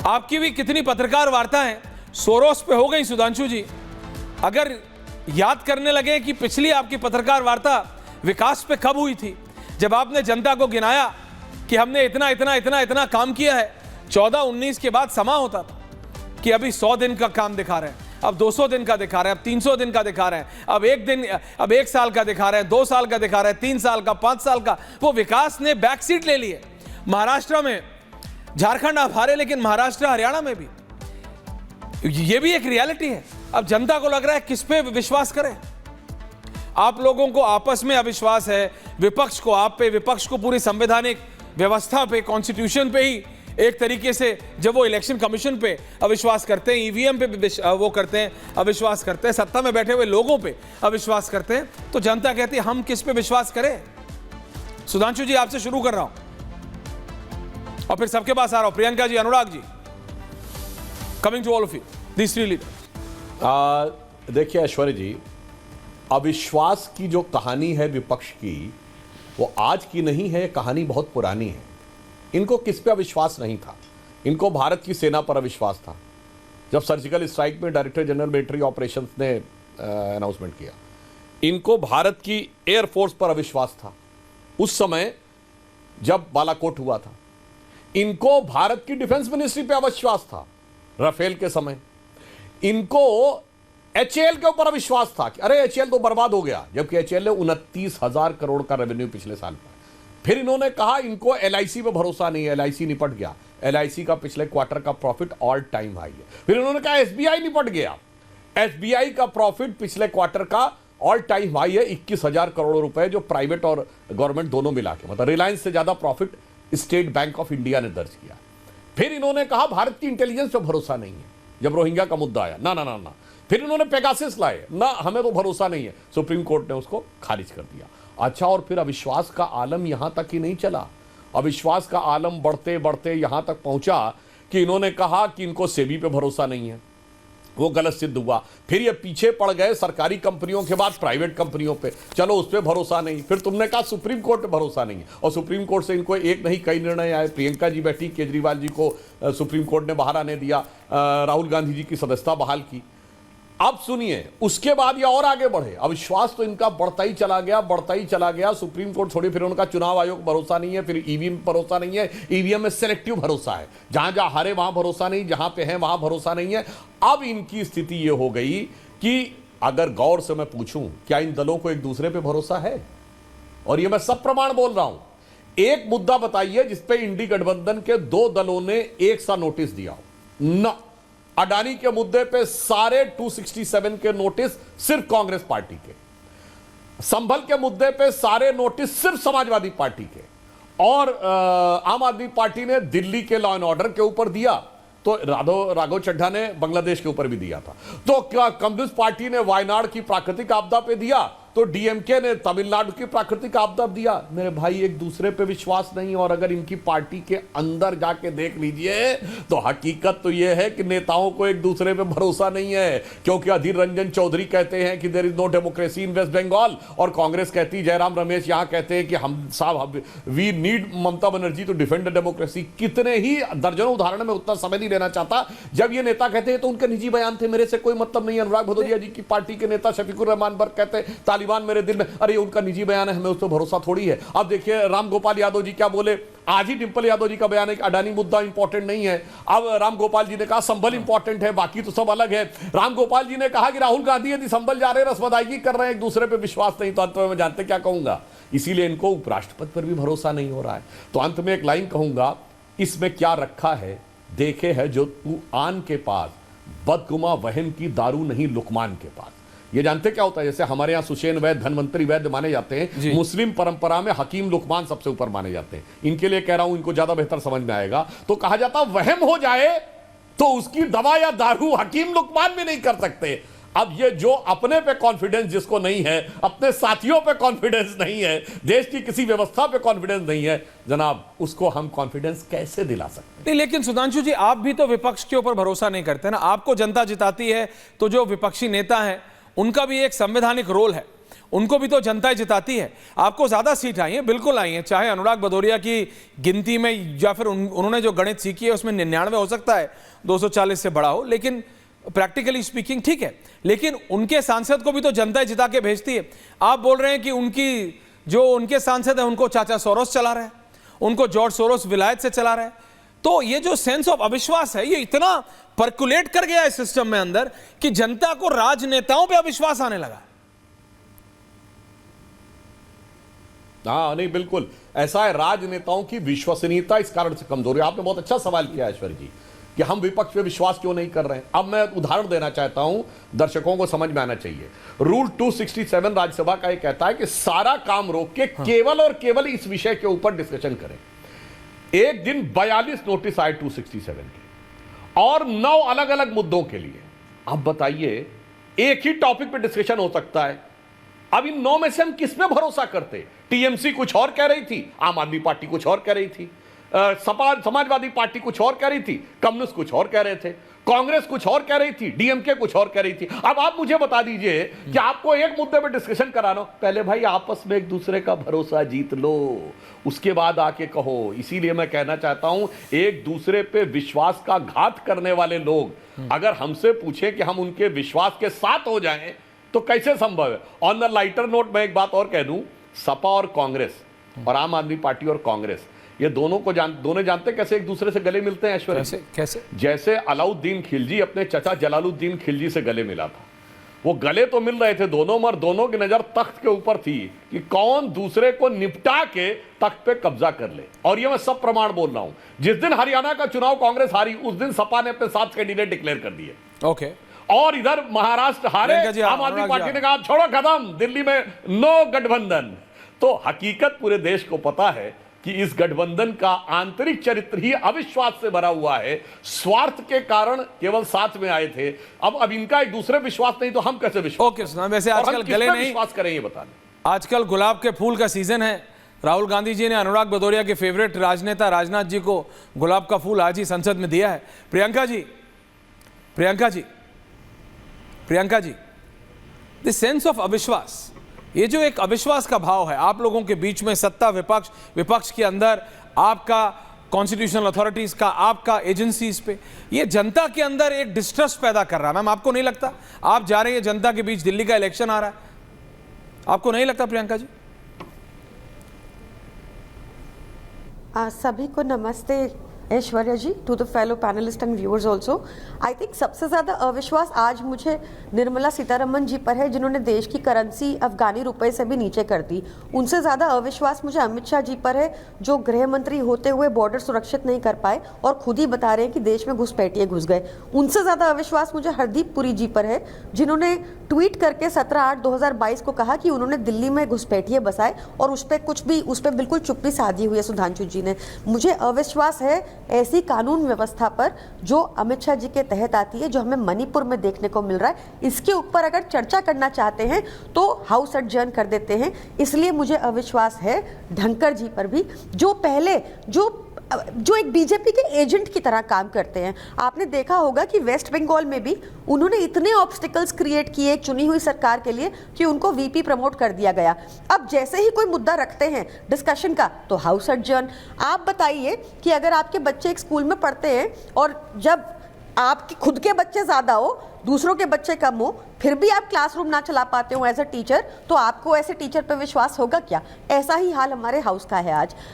आपकी भी कितनी पत्रकार वार्ता है सोरोस पे हो गई सुधांशु जी। अगर याद करने लगे कि पिछली आपकी पत्रकार वार्ता विकास पे कब हुई थी, जब आपने जनता को गिनाया कि हमने इतना इतना इतना इतना काम किया है। 14-19 के बाद समा होता था कि अभी 100 दिन का काम दिखा रहे हैं, अब 200 दिन का दिखा रहे हैं, अब 300 दिन का दिखा रहे हैं, अब 1 साल का दिखा रहे हैं, 2 साल का दिखा रहे हैं, 3 साल का, 5 साल का। वो विकास ने बैक सीट ले ली है। महाराष्ट्र में, झारखंड आप हारे, लेकिन महाराष्ट्र हरियाणा में भी ये भी एक रियलिटी है। अब जनता को लग रहा है किस पे विश्वास करें। आप लोगों को आपस में अविश्वास है, विपक्ष को आप पे, विपक्ष को पूरी संवैधानिक व्यवस्था पे, कॉन्स्टिट्यूशन पे ही एक तरीके से जब वो इलेक्शन कमीशन पे अविश्वास करते हैं, ईवीएम पे वो करते हैं, अविश्वास करते हैं, सत्ता में बैठे हुए लोगों पे अविश्वास करते हैं, तो जनता कहती है हम किस पे विश्वास करें। सुधांशु जी आपसे शुरू कर रहा हूं और फिर सबके पास आ रहा हूं। Priyanka ji, Anurag ji, coming to all of you, these three leaders. देखिए ऐश्वर्य जी, अविश्वास की जो कहानी है विपक्ष की, वो आज की नहीं है, कहानी बहुत पुरानी है। इनको किस पे अविश्वास नहीं था? इनको भारत की सेना पर अविश्वास था। जब सर्जिकल स्ट्राइक में डायरेक्टर जनरल मिलिट्री ऑपरेशंस ने अनाउंसमेंट किया, इनको भारत की एयरफोर्स पर अविश्वास था उस समय जब बालाकोट हुआ था। इनको भारत की डिफेंस मिनिस्ट्री पे अविश्वास था राफेल के समय। इनको एचएएल के ऊपर अविश्वास था कि अरे एचएएल तो बर्बाद हो गया, जबकि एचएएल ने 29,000 करोड़ का रेवेन्यू पिछले साल पाया। फिर इन्होंने कहा इनको एलआईसी पे भरोसा नहीं है, एलआईसी निपट गया, एलआईसी का पिछले क्वार्टर का प्रॉफिट ऑल टाइम हाई है। फिर इन्होंने कहा एसबीआई निपट गया, एसबीआई का प्रॉफिट पिछले क्वार्टर का ऑल टाइम हाई है, 21,000 करोड़ रुपए, जो प्राइवेट और गवर्नमेंट दोनों मिला के, मतलब रिलायंस से ज्यादा profit state bank of India ने दर्ज किया। फिर इन्होंने कहा भारत की इंटेलिजेंस पे भरोसा नहीं है, जब रोहिंग्या का मुद्दा आया, ना ना ना ना। फिर इन्होंने पेगासस लाए, ना हमें तो भरोसा नहीं है, सुप्रीम कोर्ट ने उसको खारिज कर दिया। अच्छा, और फिर अविश्वास का आलम यहां तक ही नहीं चला, अविश्वास का आलम बढ़ते बढ़ते यहां तक पहुंचा कि इन्होंने कहा कि इनको सेबी पे भरोसा नहीं है, वो गलत सिद्ध हुआ। फिर ये पीछे पड़ गए सरकारी कंपनियों के बाद प्राइवेट कंपनियों पे, चलो उस पर भरोसा नहीं। फिर तुमने कहा सुप्रीम कोर्ट पे भरोसा नहीं है, और सुप्रीम कोर्ट से इनको एक नहीं कई निर्णय आए। प्रियंका जी बैठी, केजरीवाल जी को सुप्रीम कोर्ट ने बाहर आने दिया, राहुल गांधी जी की सदस्यता बहाल की। अब सुनिए, उसके बाद ये और आगे बढ़े, अविश्वास तो इनका बढ़ता ही चला गया, बढ़ता ही चला गया। सुप्रीम कोर्ट छोड़ी, फिर उनका चुनाव आयोग भरोसा नहीं है, फिर ईवीएम भरोसा नहीं है, ईवीएम में सिलेक्टिव भरोसा है, जहां जहां हारे वहां भरोसा नहीं, जहां पे है वहां भरोसा नहीं है। अब इनकी स्थिति ये हो गई कि अगर गौर से मैं पूछूं, क्या इन दलों को एक दूसरे पे भरोसा है? और ये मैं सब प्रमाण बोल रहा हूं। एक मुद्दा बताइए जिसपे इंडी गठबंधन के 2 दलों ने एक सा नोटिस दिया हो। ना, अडानी के मुद्दे पे सारे 267 के नोटिस सिर्फ कांग्रेस पार्टी के, संभल के मुद्दे पे सारे नोटिस सिर्फ समाजवादी पार्टी के, और आम आदमी पार्टी ने दिल्ली के लॉ एंड ऑर्डर के ऊपर दिया, तो राघव चड्ढा ने बांग्लादेश के ऊपर भी दिया था। तो क्या कम्युनिस्ट पार्टी ने वायनाड की प्राकृतिक आपदा पे दिया, तो डीएमके ने तमिलनाडु की प्राकृतिक आपदा दिया। मेरे भाई, एक दूसरे पे विश्वास नहीं। और अगर इनकी पार्टी के अंदर जाके देख लीजिए तो हकीकत तो यह है कि नेताओं को एक दूसरे पे भरोसा नहीं है, क्योंकि अधीर रंजन चौधरी कहते हैं कि there is no democracy in West Bengal, और कांग्रेस कहती, जयराम रमेश यहां कहते हैं कि हम साहब we need Mamata Banerjee to defend the democracy. कितने ही दर्जनों उदाहरण में उतना समय नहीं लेना चाहता। जब ये नेता कहते हैं तो उनके निजी बयान थे, मेरे से कोई मतलब नहीं। अनुराग भदौरिया जी की पार्टी के नेता शफीकुर रहमान बर्क कहते हैं तालिबान मेरे दिल में, अरे उनका निजी बयान है, हमें उस पर भरोसा थोड़ी है। अब देखिए राम गोपाल यादव जी क्या बोले, आज ही डिंपल यादव जी का बयान है कि अडानी मुद्दा इंपॉर्टेंट नहीं है। अब राम गोपाल जी ने कहा संभल इंपॉर्टेंट है, बाकी तो सब अलग है। राम गोपाल जी ने कहा कि राहुल गांधी यदि संभल जा रहे हैं, रसमदायगी कर रहे हैं, एक दूसरे पे विश्वास नहीं, तो अंत में मैं जानते क्या कहूंगा, इसीलिए इनको उपराष्ट्रपति पर भी भरोसा नहीं हो रहा है। तो अंत में एक लाइन कहूंगा, इसमें क्या रखा है देखे है जो तू आन के पास, बदगुमा वहन की दारू नहीं लुकमान के पास। ये जानते क्या होता है, जैसे हमारे यहाँ सुशेन वैद्य, धनवंतरी वैद्य माने जाते हैं, मुस्लिम परंपरा में हकीम लुकमान सबसे ऊपर माने जाते हैं। इनके लिए कह रहा हूं, इनको ज्यादा बेहतर समझ में आएगा। तो कहा जाता वहम हो जाए तो उसकी दवा या दारू हकीम लुकमान भी नहीं कर सकते। अब ये जो अपने पे कॉन्फिडेंस जिसको नहीं है, अपने साथियों पे कॉन्फिडेंस नहीं है, देश की किसी व्यवस्था पे कॉन्फिडेंस नहीं है, जनाब उसको हम कॉन्फिडेंस कैसे दिला सकते नहीं? लेकिन सुधांशु जी, आप भी तो विपक्ष के ऊपर भरोसा नहीं करते ना। आपको जनता जिताती है तो जो विपक्षी नेता है उनका भी एक संवैधानिक रोल है, उनको भी तो जनता जिताती है। आपको ज्यादा सीट आई है, बिल्कुल आई है, चाहे अनुराग भदौरिया की गिनती में या फिर उन्होंने जो गणित सीखी है उसमें 99 हो सकता है, 240 से बड़ा हो, लेकिन प्रैक्टिकली स्पीकिंग ठीक है। लेकिन उनके सांसद को भी तो जनता जिता के भेजती है। आप बोल रहे हैं कि उनके सांसद है उनको चाचा सोरोस चला रहा है, उनको जॉर्ज सोरोस विलायत से चला रहा है। तो ये जो सेंस ऑफ अविश्वास है ये इतना परकुलेट कर गया है सिस्टम में अंदर कि जनता को राजनेताओं पे अविश्वास आने लगा। हाँ नहीं बिल्कुल ऐसा है, राजनेताओं की विश्वसनीयता इस कारण से कमजोर है। आपने बहुत अच्छा सवाल किया ऐश्वर्य जी कि हम विपक्ष पे विश्वास क्यों नहीं कर रहे हैं। अब मैं उदाहरण देना चाहता हूं, दर्शकों को समझ में आना चाहिए। रूल 267 राज्यसभा का ये कहता है कि सारा काम रोक के केवल और केवल इस विषय के ऊपर डिस्कशन करें। एक दिन 42 नोटिस आए 267 के और 9 अलग अलग मुद्दों के लिए। अब बताइए एक ही टॉपिक पे डिस्कशन हो सकता है। अब इन 9 में से हम किस पे भरोसा करते? टीएमसी कुछ और कह रही थी, आम आदमी पार्टी कुछ और कह रही थी, समाजवादी पार्टी कुछ और कह रही थी, कम्युनिस्ट कुछ और कह रहे थे, कांग्रेस कुछ और कह रही थी, डीएमके कुछ और कह रही थी। अब आप मुझे बता दीजिए कि आपको एक मुद्दे पे डिस्कशन कराना, पहले भाई आपस में एक दूसरे का भरोसा जीत लो, उसके बाद आके कहो। इसीलिए मैं कहना चाहता हूं एक दूसरे पे विश्वास का घात करने वाले लोग अगर हमसे पूछे कि हम उनके विश्वास के साथ हो जाएं तो कैसे संभव है। ऑन द लाइटर नोट मैं एक बात और कह दूं, सपा और कांग्रेस और आम आदमी पार्टी और कांग्रेस ये दोनों जानते कैसे एक दूसरे से गले मिलते हैं ऐश्वर्य? कैसे? जैसे अलाउद्दीन खिलजी अपने चचा जलालुद्दीन खिलजी से गले मिला था, वो गले तो मिल रहे थे दोनों, मगर दोनों की नजर तख्त के ऊपर थी कि कौन दूसरे को निपटा के तख्त पे कब्जा कर ले। और ये मैं सब प्रमाण बोल रहा हूं। जिस दिन हरियाणा का चुनाव कांग्रेस हारी उस दिन सपा ने अपने 7 कैंडिडेट डिक्लेयर कर दिए। ओके। और इधर महाराष्ट्र हारे, आम आदमी पार्टी ने कहा छोड़ो खत्म, दिल्ली में नो गठबंधन। तो हकीकत पूरे देश को पता है कि इस गठबंधन का आंतरिक चरित्र ही अविश्वास से भरा हुआ है। स्वार्थ के कारण केवल साथ में आए थे। अब इनका एक दूसरे विश्वास नहीं तो हम कैसे विश्वास? ओके सुना, वैसे आजकल गले नहीं विश्वास करें ये बता दें। आजकल गुलाब के फूल का सीजन है। राहुल गांधी जी ने अनुराग भदौरिया के फेवरेट राजनेता राजनाथ जी को गुलाब का फूल आज ही संसद में दिया है। Priyanka ji, the sense of अविश्वास, ये जो एक अविश्वास का भाव है आप लोगों के बीच में, सत्ता विपक्ष के अंदर, आपका कॉन्स्टिट्यूशनल अथॉरिटीज का, आपका एजेंसीज पे, ये जनता के अंदर एक डिस्ट्रस्ट पैदा कर रहा है। मैम आपको नहीं लगता? आप जा रहे हैं जनता के बीच, दिल्ली का इलेक्शन आ रहा है, आपको नहीं लगता प्रियंका जी? सभी को नमस्ते Aishwarya ji, to the fellow panelist and viewers also. I think सबसे ज़्यादा अविश्वास आज मुझे निर्मला सीतारमन जी पर है, जिन्होंने देश की करेंसी अफगानी रुपए से भी नीचे कर दी। उनसे ज़्यादा अविश्वास मुझे अमित शाह जी पर है, जो गृह मंत्री होते हुए बॉर्डर सुरक्षित नहीं कर पाए और खुद ही बता रहे हैं कि देश में घुसपैठिए घुस गए। उनसे ज़्यादा अविश्वास मुझे हरदीप पुरी जी पर है, जिन्होंने ट्वीट करके 17/8/2022 को कहा कि उन्होंने दिल्ली में घुसपैठिए बसाए और उस पर बिल्कुल चुप्पी साधी हुई है सुधांशु जी ने। मुझे अविश्वास है ऐसी कानून व्यवस्था पर जो अमित शाह जी के तहत आती है, जो हमें मणिपुर में देखने को मिल रहा है। इसके ऊपर अगर चर्चा करना चाहते हैं तो हाउस एडजर्न कर देते हैं। इसलिए मुझे अविश्वास है धनखड़ जी पर भी, जो पहले जो एक बीजेपी के एजेंट की तरह काम करते हैं। आपने देखा होगा कि वेस्ट बंगाल में भी उन्होंने इतने ऑब्स्टिकल्स क्रिएट किए एक चुनी हुई सरकार के लिए कि उनको वीपी प्रमोट कर दिया गया। अब जैसे ही कोई मुद्दा रखते हैं डिस्कशन का तो हाउस एडजर्न। आप बताइए कि अगर आपके बच्चे एक स्कूल में पढ़ते हैं और जब आपके खुद के बच्चे ज़्यादा हो, दूसरों के बच्चे कम हो, फिर भी आप क्लासरूम ना चला पाते हो एज अ टीचर, तो आपको ऐसे टीचर पर विश्वास होगा क्या? ऐसा ही हाल हमारे हाउस का है आज।